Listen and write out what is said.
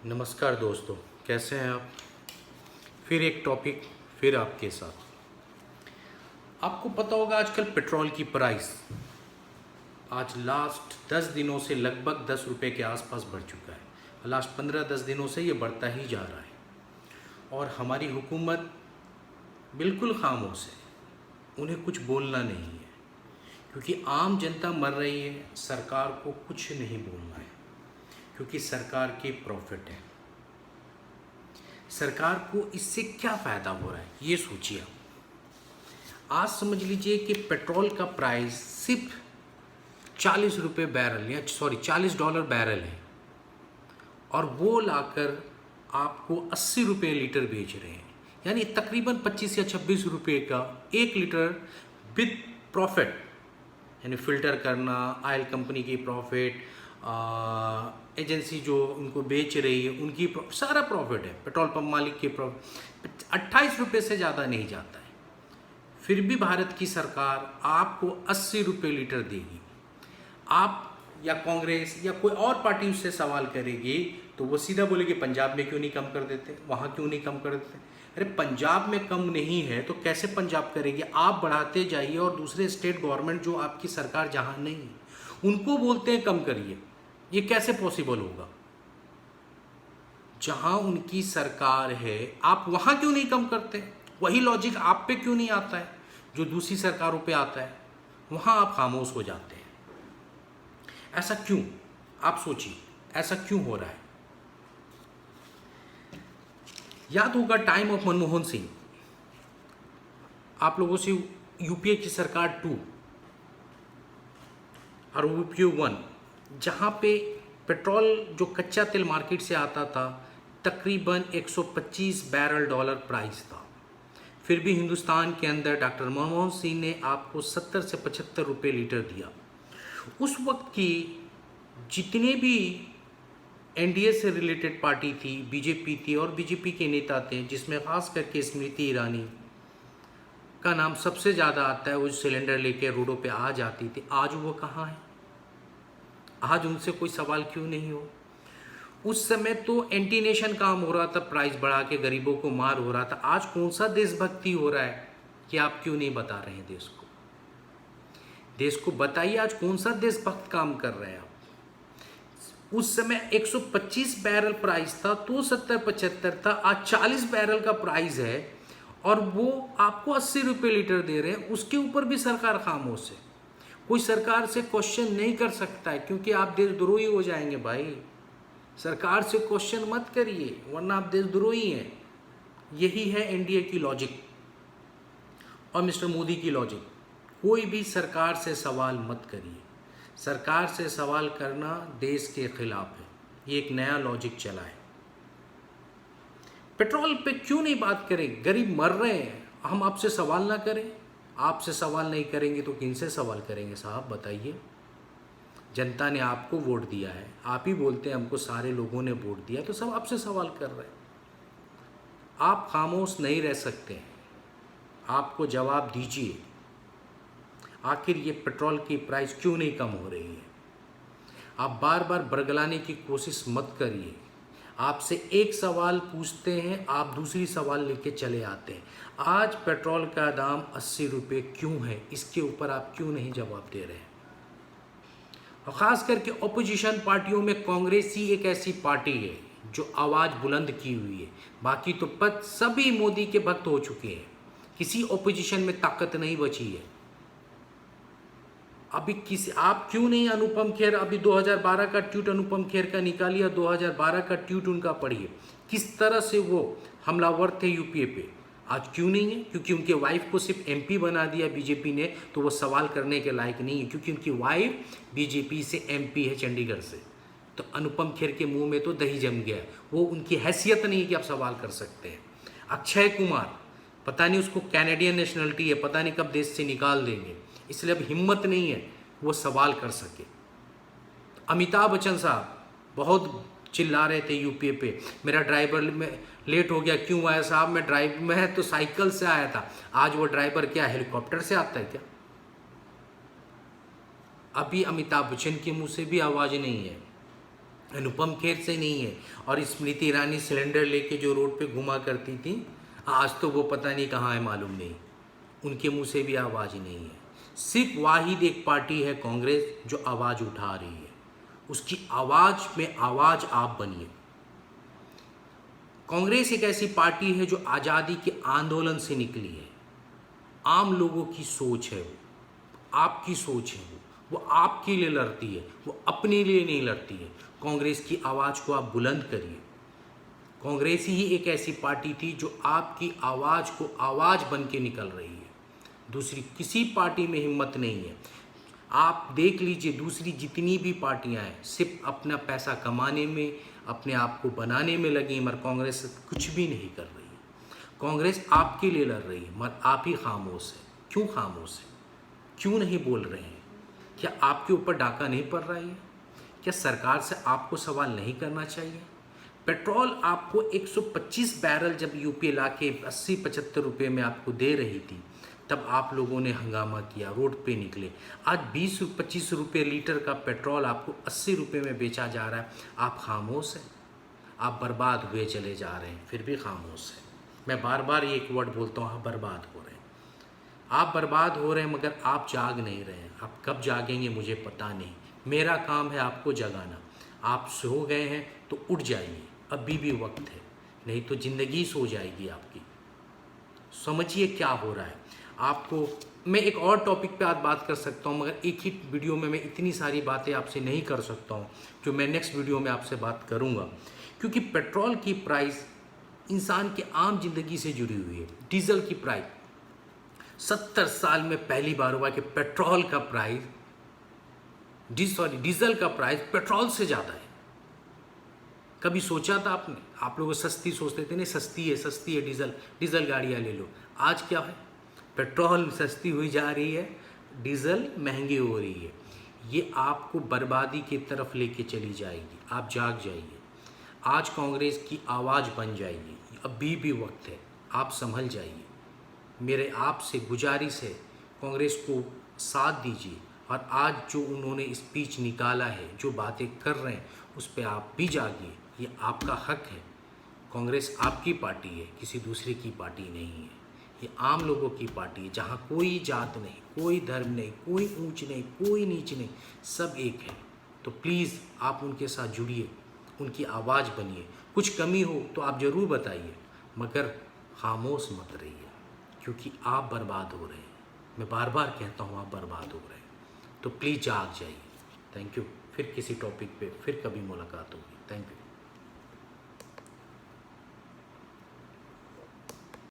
नमस्कार दोस्तों, कैसे हैं आप। फिर एक टॉपिक फिर आपके साथ। आपको पता होगा आजकल पेट्रोल की प्राइस आज लास्ट 10 दिनों से लगभग 10 रुपये के आसपास बढ़ चुका है। लास्ट 15-10 दिनों से ये बढ़ता ही जा रहा है और हमारी हुकूमत बिल्कुल खामोश है, उन्हें कुछ बोलना नहीं है क्योंकि आम जनता मर रही है। सरकार को कुछ नहीं बोलना है क्योंकि सरकार के प्रॉफिट है। सरकार को इससे क्या फ़ायदा हो रहा है ये सोचिए। आज समझ लीजिए कि पेट्रोल का प्राइस सिर्फ 40 रुपये बैरल या $40 बैरल है और वो लाकर आपको 80 रुपये लीटर बेच रहे हैं, यानी तकरीबन 25 या 26 रुपये का 1 लीटर विद प्रॉफिट, यानी फ़िल्टर करना, ऑयल कंपनी की प्रॉफिट, एजेंसी जो उनको बेच रही है उनकी सारा प्रॉफिट है, पेट्रोल पंप मालिक की प्रॉफिट 28 रुपये से ज़्यादा नहीं जाता है। फिर भी भारत की सरकार आपको 80 रुपये लीटर देगी। आप या कांग्रेस या कोई और पार्टी उससे सवाल करेगी तो वो सीधा बोलेगी पंजाब में क्यों नहीं कम कर देते, वहाँ क्यों नहीं कम कर देते। अरे पंजाब में कम नहीं है तो कैसे पंजाब करेगी। आप बढ़ाते जाइए और दूसरे स्टेट गवर्नमेंट जो आपकी सरकार जहाँ नहीं है उनको बोलते हैं कम करिए, ये कैसे पॉसिबल होगा। जहां उनकी सरकार है आप वहां क्यों नहीं कम करते। वही लॉजिक आप पे क्यों नहीं आता है जो दूसरी सरकारों पे आता है, वहां आप खामोश हो जाते हैं। ऐसा क्यों, आप सोचिए ऐसा क्यों हो रहा है। याद होगा टाइम ऑफ मनमोहन सिंह, आप लोगों से यूपीए की सरकार 2 और यूपीए 1, जहाँ पे पेट्रोल जो कच्चा तेल मार्केट से आता था तकरीबन 125 बैरल डॉलर प्राइस था। फिर भी हिंदुस्तान के अंदर डॉक्टर मनमोहन सिंह ने आपको 70 से 75 रुपये लीटर दिया। उस वक्त की जितने भी एनडीए से रिलेटेड पार्टी थी, बीजेपी थी और बीजेपी के नेता थे, जिसमें ख़ास करके स्मृति ईरानी का नाम सबसे ज़्यादा आता है, वो सिलेंडर लेके रोडों पे आ जाती थी। आज वो कहाँ है, आज उनसे कोई सवाल क्यों नहीं हो। उस समय तो एंटी नेशन काम हो रहा था, प्राइस बढ़ा के गरीबों को मार हो रहा था। आज कौन सा देशभक्ति हो रहा है कि आप क्यों नहीं बता रहे हैं देश को बताइए। आज कौन सा देशभक्त काम कर रहे हैं आप। उस समय 125 बैरल प्राइस था तो 70-75 था, आज 40 बैरल का प्राइस है और वो आपको 80 रुपये लीटर दे रहे हैं। उसके ऊपर भी सरकार खामोश है, कोई सरकार से क्वेश्चन नहीं कर सकता है क्योंकि आप देशद्रोही हो जाएंगे। भाई सरकार से क्वेश्चन मत करिए वरना आप देशद्रोही हैं। यही है एनडीए की लॉजिक और मिस्टर मोदी की लॉजिक। कोई भी सरकार से सवाल मत करिए, सरकार से सवाल करना देश के खिलाफ है। ये एक नया लॉजिक चला है। पेट्रोल पे क्यों नहीं बात करें, गरीब मर रहे हैं, हम आपसे सवाल ना करें। आपसे सवाल नहीं करेंगे तो किन से सवाल करेंगे साहब, बताइए। जनता ने आपको वोट दिया है, आप ही बोलते हैं हमको सारे लोगों ने वोट दिया, तो सब आपसे सवाल कर रहे हैं। आप खामोश नहीं रह सकते हैं, आपको जवाब दीजिए। आखिर ये पेट्रोल की प्राइस क्यों नहीं कम हो रही है। आप बार बार बरगलाने की कोशिश मत करिए। आपसे एक सवाल पूछते हैं, आप दूसरी सवाल लेके चले आते हैं। आज पेट्रोल का दाम 80 रुपये क्यों है, इसके ऊपर आप क्यों नहीं जवाब दे रहे हैं। और ख़ास करके अपोजिशन पार्टियों में कांग्रेस ही एक ऐसी पार्टी है जो आवाज़ बुलंद की हुई है। बाकी तो पद सभी मोदी के भक्त हो चुके हैं, किसी अपोजिशन में ताकत नहीं बची है। अभी किसी आप क्यों नहीं अनुपम खेर, अभी 2012 का ट्वीट अनुपम खेर का निकालिए, 2012 का ट्वीट उनका पढ़िए, किस तरह से वो हमलावर थे यूपीए पे। आज क्यों नहीं है, क्योंकि उनके वाइफ को सिर्फ एमपी बना दिया बीजेपी ने, तो वो सवाल करने के लायक नहीं है क्योंकि उनकी वाइफ बीजेपी से एमपी है, चंडीगढ़ से। तो अनुपम खेर के मुंह में तो दही जम गया, वो उनकी हैसियत नहीं है कि आप सवाल कर सकते हैं। अक्षय कुमार, पता नहीं उसको कैनेडियन नेशनलिटी है, पता नहीं कब देश से निकाल देंगे, इसलिए अब हिम्मत नहीं है वो सवाल कर सके। अमिताभ बच्चन साहब बहुत चिल्ला रहे थे यूपीए पे, मेरा ड्राइवर में लेट हो गया, क्यों आया साहब, मैं तो साइकिल से आया था। आज वो ड्राइवर क्या हेलीकॉप्टर से आता है क्या। अभी अमिताभ बच्चन के मुंह से भी आवाज़ नहीं है। अनुपम खेर से नहीं है। और स्मृति ईरानी सिलेंडर लेके जो रोड पे घुमा करती थी, आज तो वो पता नहीं कहाँ है, मालूम नहीं, उनके मुंह से भी आवाज़ नहीं है। सिर्फ वाहिद एक पार्टी है कांग्रेस जो आवाज़ उठा रही है, उसकी आवाज़ में आवाज़ आप बनिए। कांग्रेस एक ऐसी पार्टी है जो आज़ादी के आंदोलन से निकली है। आम लोगों की सोच है, वो आपकी सोच है, वो आपके लिए लड़ती है, वो अपने लिए नहीं लड़ती है। कांग्रेस की आवाज़ को आप बुलंद करिए। कांग्रेस ही एक ऐसी पार्टी थी जो आपकी आवाज़ को आवाज़ बन के निकल रही है। दूसरी किसी पार्टी में हिम्मत नहीं है। आप देख लीजिए, दूसरी जितनी भी पार्टियां हैं सिर्फ अपना पैसा कमाने में, अपने आप को बनाने में लगी, मगर कांग्रेस कुछ भी नहीं कर रही है। कांग्रेस आपके लिए लड़ रही है, मगर आप ही खामोश है। क्यों खामोश है? क्यों नहीं बोल रहे हैं? क्या आपके ऊपर डाका नहीं पड़ रहा है? क्या सरकार से आपको सवाल नहीं करना चाहिए? पेट्रोल आपको 125 बैरल जब यूपीए ला के 80-75 रुपये में आपको दे रही थी, तब आप लोगों ने हंगामा किया, रोड पे निकले। आज 20-25 रुपये लीटर का पेट्रोल आपको 80 रुपये में बेचा जा रहा है, आप खामोश हैं। आप बर्बाद हुए चले जा रहे हैं, फिर भी खामोश हैं। मैं बार बार ये एक वर्ड बोलता हूँ, आप बर्बाद हो रहे हैं। आप बर्बाद हो रहे हैं, मगर आप जाग नहीं रहे हैं। आप कब जागेंगे मुझे पता नहीं। मेरा काम है आपको जगाना। आप सो गए हैं तो उठ जाइए, अभी भी वक्त है, नहीं तो ज़िंदगी सो जाएगी आपकी। समझिए क्या हो रहा है आपको। मैं एक और टॉपिक पे आज बात कर सकता हूँ, मगर एक ही वीडियो में मैं इतनी सारी बातें आपसे नहीं कर सकता हूँ, जो मैं नेक्स्ट वीडियो में आपसे बात करूँगा। क्योंकि पेट्रोल की प्राइस इंसान के आम जिंदगी से जुड़ी हुई है। डीजल की प्राइस 70 साल में पहली बार हुआ कि पेट्रोल का प्राइस डीजल का प्राइस पेट्रोल से ज़्यादा है। कभी सोचा था आपने? आप लोग सस्ती सोचते थे, नहीं सस्ती है डीजल गाड़ियाँ ले लो। आज क्या है? पेट्रोल सस्ती हुई जा रही है, डीजल महंगी हो रही है। ये आपको बर्बादी की तरफ लेके चली जाएगी। आप जाग जाइए, आज कांग्रेस की आवाज़ बन जाइए, अभी भी वक्त है, आप संभल जाइए। मेरे आपसे गुजारिश है, कांग्रेस को साथ दीजिए। और आज जो उन्होंने स्पीच निकाला है, जो बातें कर रहे हैं, उस पर आप भी जागिए। ये आपका हक है। कांग्रेस आपकी पार्टी है, किसी दूसरे की पार्टी नहीं है। ये आम लोगों की पार्टी है, जहाँ कोई जात नहीं, कोई धर्म नहीं, कोई ऊंच नहीं, कोई नीच नहीं, सब एक है। तो प्लीज़ आप उनके साथ जुड़िए, उनकी आवाज़ बनिए। कुछ कमी हो तो आप ज़रूर बताइए, मगर खामोश मत रहिए, क्योंकि आप बर्बाद हो रहे हैं। मैं बार बार कहता हूँ, आप बर्बाद हो रहे हैं। तो प्लीज़ जाग जाइए। Thank you. फिर किसी टॉपिक पे फिर कभी मुलाकात होगी।